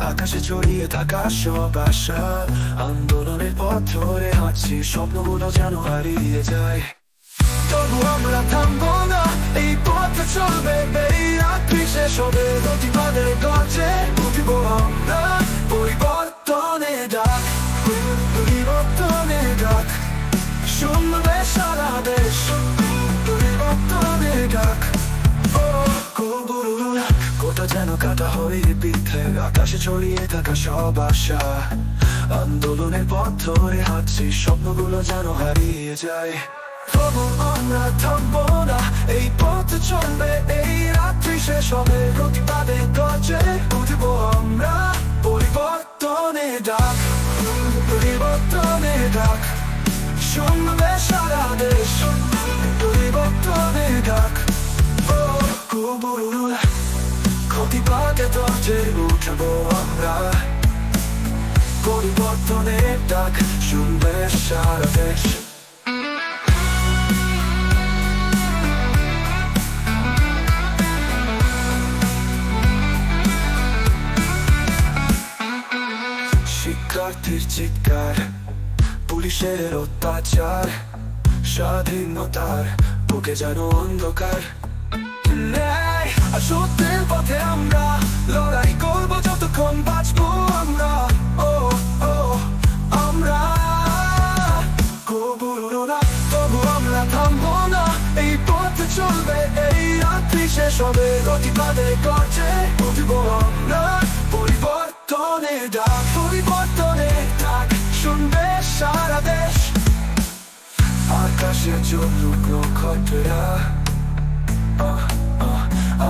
আকাশে ছড়িয়ে থাকা সব আশা, আন্দোলনের পথ ধরে হাঁটছি, স্বপ্নগুলো যেন হারিয়ে যায়। তবু আমরা থামবো না, এই পথে চলবে, এই রাত্রি শেষ হবে, প্রতিবাদের গর্জে উঠব আমরা। পরিবর্তনের ডাক, পরিবর্তনের ডাক শুনবে সারা দেশ, পরিবর্তনের ডাক। কোথা যেন কাটা হয়ে পিঠে, আকাশে ছড়িয়ে থাকা সব আশা, আন্দোলনের পথ ধরে হাঁটছি, স্বপ্নগুলো যেন হারিয়ে যায়। তবু আমরা থামবো না, এই পথে চলবে, এই রাত্রি শেষ হবে, প্রতিবাদে গর্জে উঠব আমরা। পরিবর্তনের ডাক, পরিবর্তনের ডাক শুনবে সারা দেশ, পরিবর্তনের ডাক। প্রতিবাদে গর্জে উঠব আমরা, পরিবর্তনের ডাক শুনবে সারা দেশ। শিক্ষার্থীর চিৎকার, পুলিশের অত্যাচার, স্বাধীনতার বুকে যেন অন্ধকার। ন্যায় আর সত্যের পথে আমরা লড়াই করবো, যতক্ষণ বাঁচবো আমরা। ও ও আমরা কবুল না, তবু আমরা থামবো না, এই পথে চলবে, এই রাত্রি শেষ হবে, প্রতিবাদে গর্জে উঠব আমরা। পরিবর্তনের ডাক, পরিবর্তনের ডাক শুনবে সারা দেশ। আকাশে জ্বলুক নক্ষত্ররা,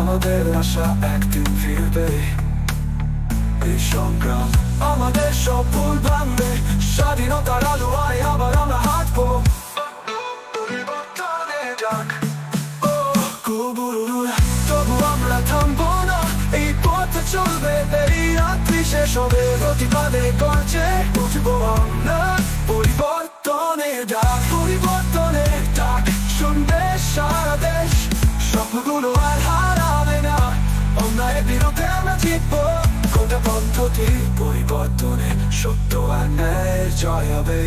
আমাদের আশা একদিন ফিরবে। এই সংগ্রাম আমাদের সব ভুল ভাঙবে, স্বাধীনতার আলোয় আবার আমরা হাঁটবো। পরিবর্তনের ডাক, কবুল, তবু আমরা থামবো না, এই পথে চলবে, এই রাত্রি শেষ হবে, প্রতিবাদে গর্জে উঠব আমরা। পরিবর্তনের ডাক, পরিবর্তনের ডাক শুনবে সারা দেশ, স্বপ্নগুলো আর হারাবে না, অন্যায়ের বিরুদ্ধে আমরা জিতবো। কোটা পদ্ধতি পরিবর্তনে সত্য আর ন্যায়ের জয় হবে।